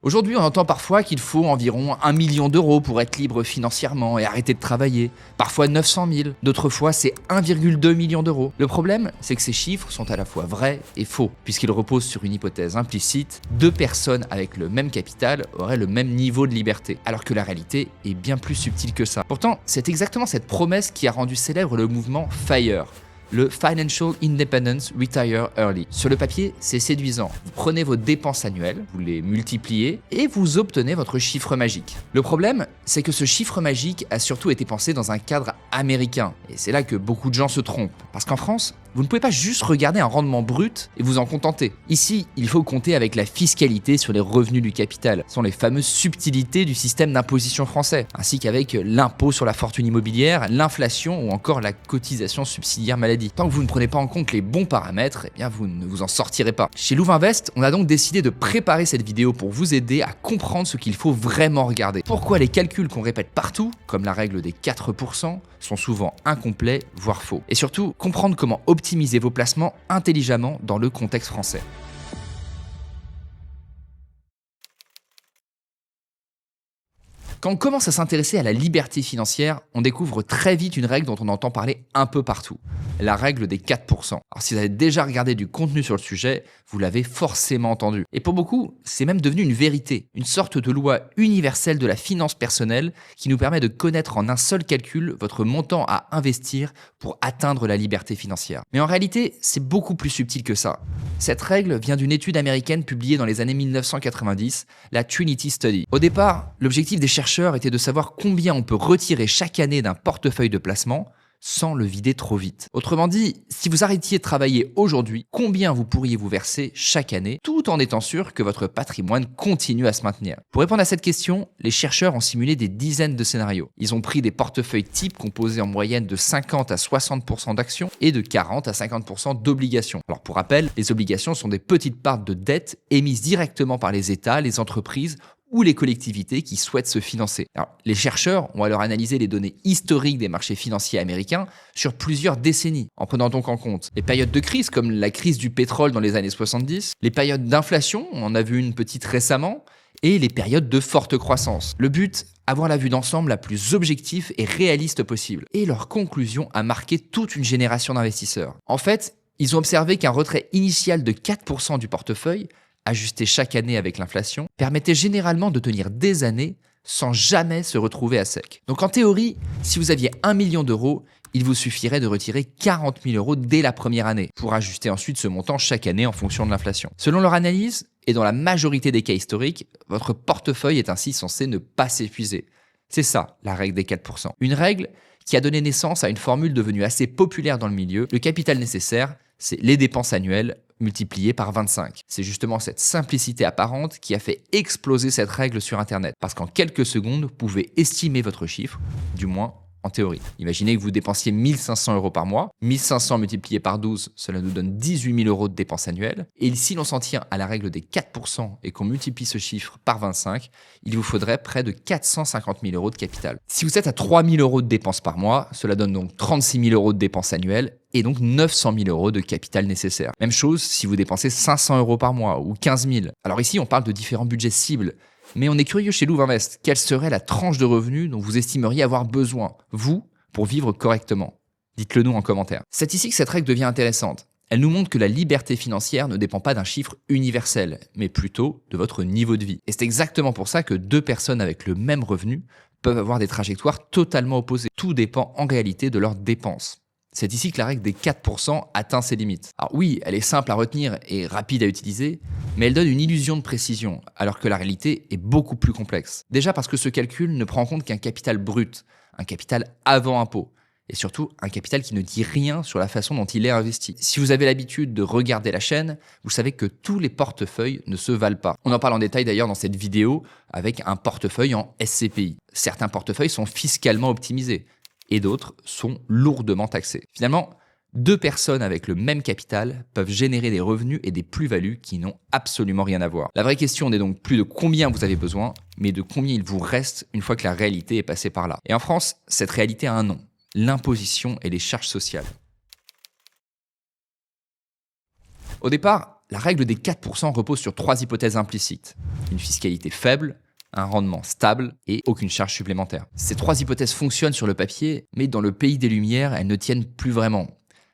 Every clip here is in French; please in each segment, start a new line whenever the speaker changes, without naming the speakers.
Aujourd'hui, on entend parfois qu'il faut environ 1 million d'euros pour être libre financièrement et arrêter de travailler. Parfois 900 000, d'autres fois c'est 1,2 million d'euros. Le problème, c'est que ces chiffres sont à la fois vrais et faux, puisqu'ils reposent sur une hypothèse implicite: deux personnes avec le même capital auraient le même niveau de liberté, alors que la réalité est bien plus subtile que ça. Pourtant, c'est exactement cette promesse qui a rendu célèbre le mouvement FIRE. Le Financial Independence Retire Early. Sur le papier, c'est séduisant. Vous prenez vos dépenses annuelles, vous les multipliez et vous obtenez votre chiffre magique. Le problème, c'est que ce chiffre magique a surtout été pensé dans un cadre américain. Et c'est là que beaucoup de gens se trompent. Parce qu'en France, vous ne pouvez pas juste regarder un rendement brut et vous en contenter. Ici, il faut compter avec la fiscalité sur les revenus du capital. Ce sont les fameuses subtilités du système d'imposition français, ainsi qu'avec l'impôt sur la fortune immobilière, l'inflation ou encore la cotisation subsidiaire maladie. Tant que vous ne prenez pas en compte les bons paramètres, eh bien vous ne vous en sortirez pas. Chez Louvainvest, on a donc décidé de préparer cette vidéo pour vous aider à comprendre ce qu'il faut vraiment regarder. Pourquoi les calculs qu'on répète partout, comme la règle des 4%, sont souvent incomplets, voire faux. Et surtout, comprendre comment optimiser vos placements intelligemment dans le contexte français. Quand on commence à s'intéresser à la liberté financière, on découvre très vite une règle dont on entend parler un peu partout, la règle des 4%. Alors si vous avez déjà regardé du contenu sur le sujet, vous l'avez forcément entendu. Et pour beaucoup, c'est même devenu une vérité, une sorte de loi universelle de la finance personnelle qui nous permet de connaître en un seul calcul votre montant à investir pour atteindre la liberté financière. Mais en réalité, c'est beaucoup plus subtil que ça. Cette règle vient d'une étude américaine publiée dans les années 1990, la Trinity Study. Au départ, l'objectif des chercheurs était de savoir combien on peut retirer chaque année d'un portefeuille de placement sans le vider trop vite. Autrement dit, si vous arrêtiez de travailler aujourd'hui, combien vous pourriez vous verser chaque année, tout en étant sûr que votre patrimoine continue à se maintenir? Pour répondre à cette question, les chercheurs ont simulé des dizaines de scénarios. Ils ont pris des portefeuilles types composés en moyenne de 50 à 60% d'actions et de 40 à 50% d'obligations. Alors pour rappel, les obligations sont des petites parts de dette émises directement par les États, les entreprises ou les collectivités qui souhaitent se financer. Alors, les chercheurs ont alors analysé les données historiques des marchés financiers américains sur plusieurs décennies, en prenant donc en compte les périodes de crise comme la crise du pétrole dans les années 70, les périodes d'inflation, on en a vu une petite récemment, et les périodes de forte croissance. Le but, avoir la vue d'ensemble la plus objective et réaliste possible. Et leur conclusion a marqué toute une génération d'investisseurs. En fait, ils ont observé qu'un retrait initial de 4% du portefeuille, ajusté chaque année avec l'inflation, permettait généralement de tenir des années sans jamais se retrouver à sec. Donc en théorie, si vous aviez 1 million d'euros, il vous suffirait de retirer 40 000 euros dès la première année, pour ajuster ensuite ce montant chaque année en fonction de l'inflation. Selon leur analyse, et dans la majorité des cas historiques, votre portefeuille est ainsi censé ne pas s'épuiser. C'est ça, la règle des 4%. Une règle qui a donné naissance à une formule devenue assez populaire dans le milieu. Le capital nécessaire, c'est les dépenses annuelles multipliées par 25. C'est justement cette simplicité apparente qui a fait exploser cette règle sur Internet. Parce qu'en quelques secondes, vous pouvez estimer votre chiffre, du moins en théorie. Imaginez que vous dépensiez 1 500 euros par mois. 1 500 multiplié par 12, cela nous donne 18 000 euros de dépenses annuelles. Et si l'on s'en tient à la règle des 4% et qu'on multiplie ce chiffre par 25, il vous faudrait près de 450 000 euros de capital. Si vous êtes à 3 000 euros de dépenses par mois, cela donne donc 36 000 euros de dépenses annuelles et donc 900 000 euros de capital nécessaire. Même chose si vous dépensez 500 euros par mois ou 15 000. Alors ici, on parle de différents budgets cibles. Mais on est curieux chez Louvainvest, quelle serait la tranche de revenus dont vous estimeriez avoir besoin, vous, pour vivre correctement? Dites-le nous en commentaire. C'est ici que cette règle devient intéressante. Elle nous montre que la liberté financière ne dépend pas d'un chiffre universel, mais plutôt de votre niveau de vie. Et c'est exactement pour ça que deux personnes avec le même revenu peuvent avoir des trajectoires totalement opposées. Tout dépend en réalité de leurs dépenses. C'est ici que la règle des 4% atteint ses limites. Alors oui, elle est simple à retenir et rapide à utiliser, mais elle donne une illusion de précision, alors que la réalité est beaucoup plus complexe. Déjà parce que ce calcul ne prend en compte qu'un capital brut, un capital avant impôt, et surtout un capital qui ne dit rien sur la façon dont il est investi. Si vous avez l'habitude de regarder la chaîne, vous savez que tous les portefeuilles ne se valent pas. On en parle en détail d'ailleurs dans cette vidéo avec un portefeuille en SCPI. Certains portefeuilles sont fiscalement optimisés, et d'autres sont lourdement taxés. Finalement, deux personnes avec le même capital peuvent générer des revenus et des plus-values qui n'ont absolument rien à voir. La vraie question n'est donc plus de combien vous avez besoin, mais de combien il vous reste une fois que la réalité est passée par là. Et en France, cette réalité a un nom, l'imposition et les charges sociales. Au départ, la règle des 4% repose sur 3 hypothèses implicites. Une fiscalité faible, un rendement stable et aucune charge supplémentaire. Ces 3 hypothèses fonctionnent sur le papier, mais dans le pays des Lumières, elles ne tiennent plus vraiment.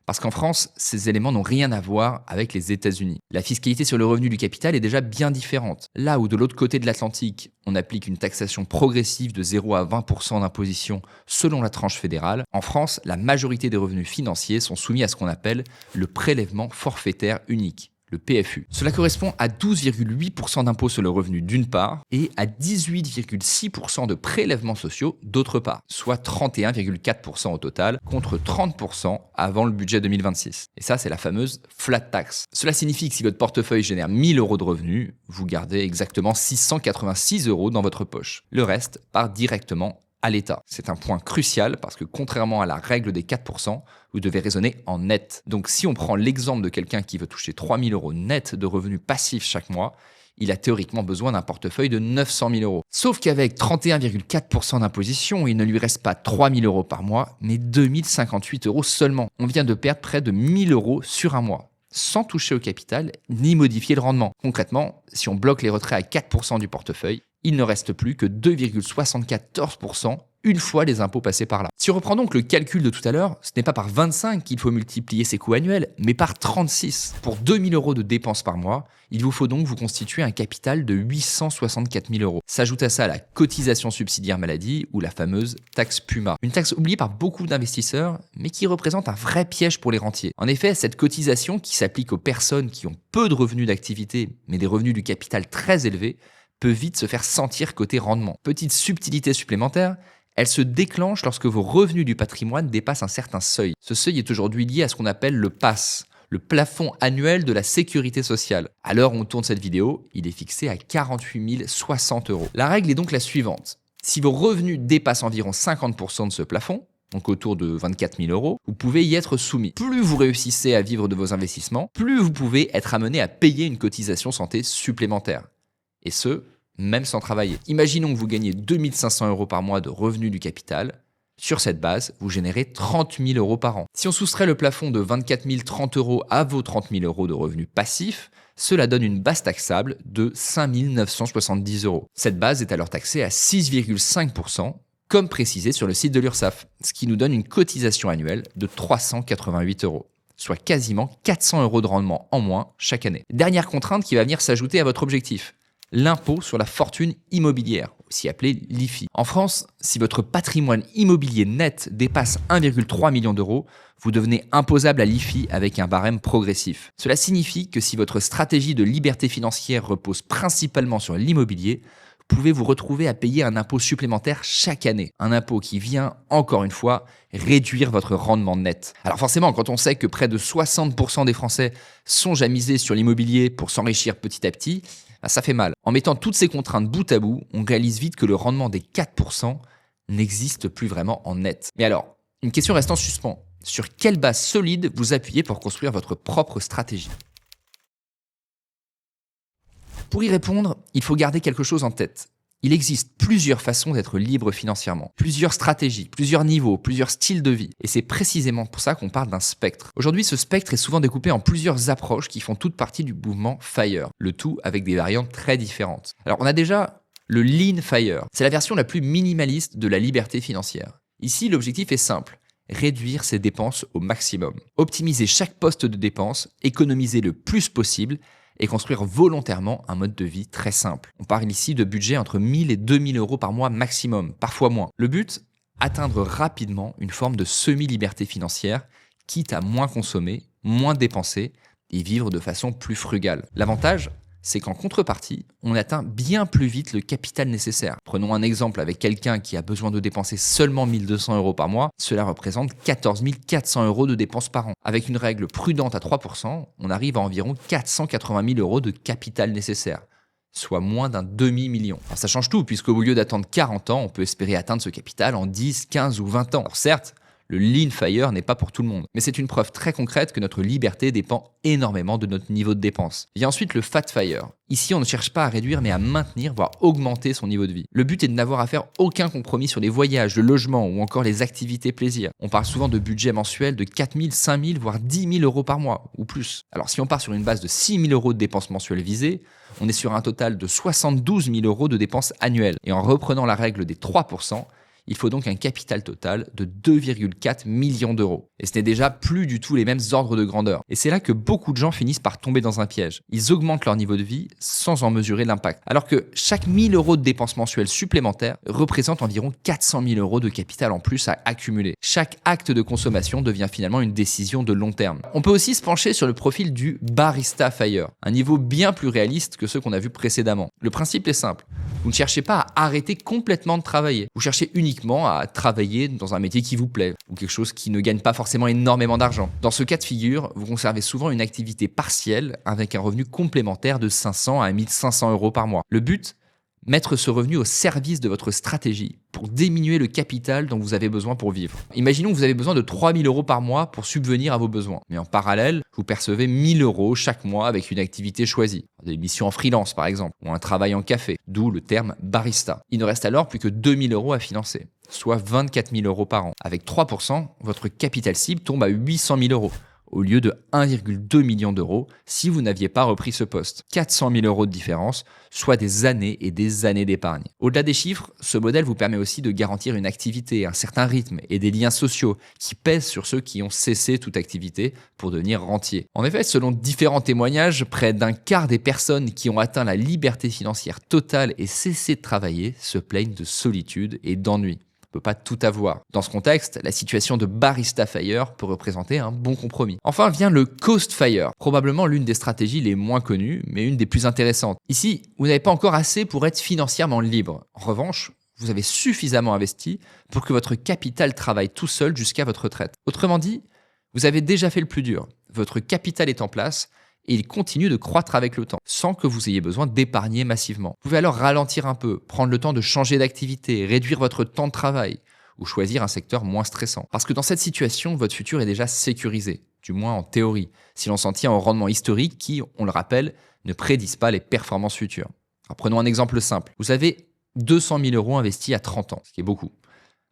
Parce qu'en France, ces éléments n'ont rien à voir avec les États-Unis. La fiscalité sur le revenu du capital est déjà bien différente. Là où de l'autre côté de l'Atlantique, on applique une taxation progressive de 0 à 20% d'imposition selon la tranche fédérale, en France, la majorité des revenus financiers sont soumis à ce qu'on appelle le prélèvement forfaitaire unique, le PFU. Cela correspond à 12,8% d'impôt sur le revenu d'une part et à 18,6% de prélèvements sociaux d'autre part, soit 31,4% au total contre 30% avant le budget 2026. Et ça, c'est la fameuse flat tax. Cela signifie que si votre portefeuille génère 1000 euros de revenus, vous gardez exactement 686 euros dans votre poche. Le reste part directement à l'État. C'est un point crucial parce que contrairement à la règle des 4%, vous devez raisonner en net. Donc si on prend l'exemple de quelqu'un qui veut toucher 3000 euros net de revenus passifs chaque mois, il a théoriquement besoin d'un portefeuille de 900 000 euros. Sauf qu'avec 31,4% d'imposition, il ne lui reste pas 3000 euros par mois, mais 2058 euros seulement. On vient de perdre près de 1000 euros sur un mois, sans toucher au capital ni modifier le rendement. Concrètement, si on bloque les retraits à 4% du portefeuille, il ne reste plus que 2,74% une fois les impôts passés par là. Si on reprend donc le calcul de tout à l'heure, ce n'est pas par 25 qu'il faut multiplier ses coûts annuels, mais par 36. Pour 2000 euros de dépenses par mois, il vous faut donc vous constituer un capital de 864 000 euros. S'ajoute à ça la cotisation subsidiaire maladie ou la fameuse taxe PUMA. Une taxe oubliée par beaucoup d'investisseurs, mais qui représente un vrai piège pour les rentiers. En effet, cette cotisation qui s'applique aux personnes qui ont peu de revenus d'activité, mais des revenus du capital très élevés, peut vite se faire sentir côté rendement. Petite subtilité supplémentaire, elle se déclenche lorsque vos revenus du patrimoine dépassent un certain seuil. Ce seuil est aujourd'hui lié à ce qu'on appelle le PASS, le plafond annuel de la sécurité sociale. À l'heure où on tourne cette vidéo, il est fixé à 48 060 euros. La règle est donc la suivante. Si vos revenus dépassent environ 50% de ce plafond, donc autour de 24 000 euros, vous pouvez y être soumis. Plus vous réussissez à vivre de vos investissements, plus vous pouvez être amené à payer une cotisation santé supplémentaire. Et ce, même sans travailler. Imaginons que vous gagnez 2500 euros par mois de revenus du capital. Sur cette base, vous générez 30 000 euros par an. Si on soustrait le plafond de 24 030 euros à vos 30 000 euros de revenus passifs, cela donne une base taxable de 5 970 euros. Cette base est alors taxée à 6,5%, comme précisé sur le site de l'URSSAF, ce qui nous donne une cotisation annuelle de 388 euros. Soit quasiment 400 euros de rendement en moins chaque année. Dernière contrainte qui va venir s'ajouter à votre objectif. L'impôt sur la fortune immobilière, aussi appelé l'IFI. En France, si votre patrimoine immobilier net dépasse 1,3 million d'euros, vous devenez imposable à l'IFI avec un barème progressif. Cela signifie que si votre stratégie de liberté financière repose principalement sur l'immobilier, vous pouvez vous retrouver à payer un impôt supplémentaire chaque année. Un impôt qui vient, encore une fois, réduire votre rendement net. Alors forcément, quand on sait que près de 60% des Français songent à miser sur l'immobilier pour s'enrichir petit à petit, ça fait mal. En mettant toutes ces contraintes bout à bout, on réalise vite que le rendement des 4% n'existe plus vraiment en net. Mais alors, une question reste en suspens. Sur quelle base solide vous appuyez pour construire votre propre stratégie ? Pour y répondre, il faut garder quelque chose en tête. Il existe plusieurs façons d'être libre financièrement, plusieurs stratégies, plusieurs niveaux, plusieurs styles de vie. Et c'est précisément pour ça qu'on parle d'un spectre. Aujourd'hui, ce spectre est souvent découpé en plusieurs approches qui font toute partie du mouvement FIRE, le tout avec des variantes très différentes. Alors on a déjà le Lean FIRE, c'est la version la plus minimaliste de la liberté financière. Ici, l'objectif est simple. Réduire ses dépenses au maximum. Optimiser chaque poste de dépense, économiser le plus possible et construire volontairement un mode de vie très simple. On parle ici de budget entre 1000 et 2000 euros par mois maximum, parfois moins. Le but, atteindre rapidement une forme de semi-liberté financière, quitte à moins consommer, moins dépenser et vivre de façon plus frugale. L'avantage, c'est qu'en contrepartie, on atteint bien plus vite le capital nécessaire. Prenons un exemple avec quelqu'un qui a besoin de dépenser seulement 1200 euros par mois, cela représente 14 400 euros de dépenses par an. Avec une règle prudente à 3%, on arrive à environ 480 000 euros de capital nécessaire, soit moins d'un demi-million. Alors ça change tout, puisqu'au lieu d'attendre 40 ans, on peut espérer atteindre ce capital en 10, 15 ou 20 ans. Alors certes, Le lean fire n'est pas pour tout le monde, mais c'est une preuve très concrète que notre liberté dépend énormément de notre niveau de dépense. Il y a ensuite le fat fire. Ici, on ne cherche pas à réduire, mais à maintenir, voire augmenter son niveau de vie. Le but est de n'avoir à faire aucun compromis sur les voyages, le logement ou encore les activités plaisir. On parle souvent de budget mensuel de 4 000, 5 000, voire 10 000 euros par mois ou plus. Alors si on part sur une base de 6 000 euros de dépenses mensuelles visées, on est sur un total de 72 000 euros de dépenses annuelles. Et en reprenant la règle des 3%, il faut donc un capital total de 2,4 millions d'euros. Et ce n'est déjà plus du tout les mêmes ordres de grandeur. Et c'est là que beaucoup de gens finissent par tomber dans un piège. Ils augmentent leur niveau de vie sans en mesurer l'impact. Alors que chaque 1 000 euros de dépenses mensuelles supplémentaires représente environ 400 000 euros de capital en plus à accumuler. Chaque acte de consommation devient finalement une décision de long terme. On peut aussi se pencher sur le profil du barista fire, un niveau bien plus réaliste que ceux qu'on a vus précédemment. Le principe est simple. Vous ne cherchez pas à arrêter complètement de travailler. Vous cherchez uniquement à travailler dans un métier qui vous plaît ou quelque chose qui ne gagne pas forcément énormément d'argent. Dans ce cas de figure, vous conservez souvent une activité partielle avec un revenu complémentaire de 500 à 1 500 euros par mois. Le but ? Mettre ce revenu au service de votre stratégie pour diminuer le capital dont vous avez besoin pour vivre. Imaginons que vous avez besoin de 3 000 euros par mois pour subvenir à vos besoins. Mais en parallèle, vous percevez 1 000 euros chaque mois avec une activité choisie. Des missions en freelance par exemple, ou un travail en café, d'où le terme barista. Il ne reste alors plus que 2 000 euros à financer, soit 24 000 euros par an. Avec 3%, votre capital cible tombe à 800 000 euros. Au lieu de 1,2 million d'euros si vous n'aviez pas repris ce poste. 400 000 euros de différence, soit des années et des années d'épargne. Au-delà des chiffres, ce modèle vous permet aussi de garantir une activité, un certain rythme et des liens sociaux qui pèsent sur ceux qui ont cessé toute activité pour devenir rentiers. En effet, selon différents témoignages, près d'un quart des personnes qui ont atteint la liberté financière totale et cessé de travailler se plaignent de solitude et d'ennui. Peut pas tout avoir. Dans ce contexte, la situation de barista fire peut représenter un bon compromis. Enfin vient le coast fire, probablement l'une des stratégies les moins connues, mais une des plus intéressantes. Ici, vous n'avez pas encore assez pour être financièrement libre. En revanche, vous avez suffisamment investi pour que votre capital travaille tout seul jusqu'à votre retraite. Autrement dit, vous avez déjà fait le plus dur. Votre capital est en place et il continue de croître avec le temps, sans que vous ayez besoin d'épargner massivement. Vous pouvez alors ralentir un peu, prendre le temps de changer d'activité, réduire votre temps de travail, ou choisir un secteur moins stressant. Parce que dans cette situation, votre futur est déjà sécurisé, du moins en théorie, si l'on s'en tient au rendement historique qui, on le rappelle, ne prédisent pas les performances futures. Alors prenons un exemple simple. Vous avez 200 000 euros investis à 30 ans, ce qui est beaucoup.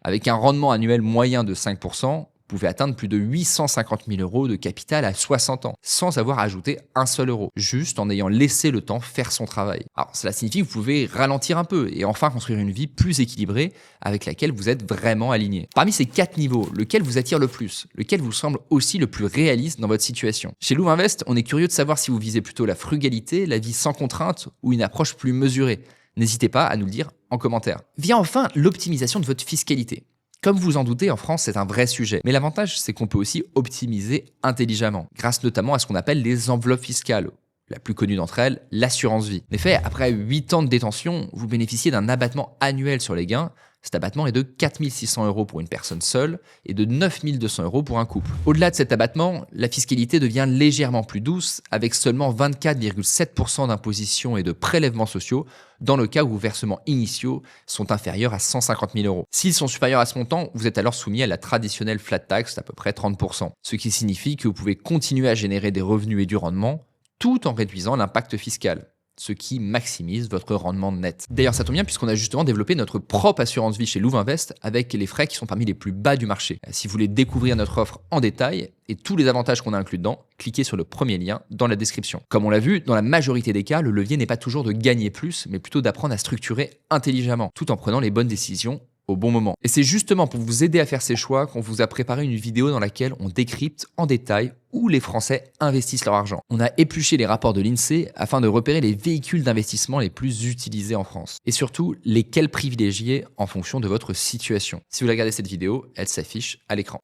Avec un rendement annuel moyen de 5%, vous pouvez atteindre plus de 850 000 euros de capital à 60 ans, sans avoir ajouté un seul euro, juste en ayant laissé le temps faire son travail. Alors, cela signifie que vous pouvez ralentir un peu et enfin construire une vie plus équilibrée avec laquelle vous êtes vraiment aligné. Parmi ces 4 niveaux, lequel vous attire le plus? Lequel vous semble aussi le plus réaliste dans votre situation? Chez Louvainvest, on est curieux de savoir si vous visez plutôt la frugalité, la vie sans contrainte ou une approche plus mesurée. N'hésitez pas à nous le dire en commentaire. Vient enfin l'optimisation de votre fiscalité. Comme vous en doutez, en France, c'est un vrai sujet. Mais l'avantage, c'est qu'on peut aussi optimiser intelligemment, grâce notamment à ce qu'on appelle les enveloppes fiscales. La plus connue d'entre elles, l'assurance vie. En effet, après 8 ans de détention, vous bénéficiez d'un abattement annuel sur les gains. Cet abattement est de 4 600 euros pour une personne seule et de 9 200 euros pour un couple. Au-delà de cet abattement, la fiscalité devient légèrement plus douce avec seulement 24,7% d'imposition et de prélèvements sociaux dans le cas où vos versements initiaux sont inférieurs à 150 000 euros. S'ils sont supérieurs à ce montant, vous êtes alors soumis à la traditionnelle flat tax d'à peu près 30%, ce qui signifie que vous pouvez continuer à générer des revenus et du rendement tout en réduisant l'impact fiscal, ce qui maximise votre rendement net. D'ailleurs, ça tombe bien puisqu'on a justement développé notre propre assurance vie chez Louvainvest avec les frais qui sont parmi les plus bas du marché. Si vous voulez découvrir notre offre en détail et tous les avantages qu'on a inclus dedans, cliquez sur le premier lien dans la description. Comme on l'a vu, dans la majorité des cas, le levier n'est pas toujours de gagner plus, mais plutôt d'apprendre à structurer intelligemment, tout en prenant les bonnes décisions au bon moment. Et c'est justement pour vous aider à faire ces choix qu'on vous a préparé une vidéo dans laquelle on décrypte en détail où les Français investissent leur argent. On a épluché les rapports de l'INSEE afin de repérer les véhicules d'investissement les plus utilisés en France. Et surtout, lesquels privilégier en fonction de votre situation. Si vous regardez cette vidéo, elle s'affiche à l'écran.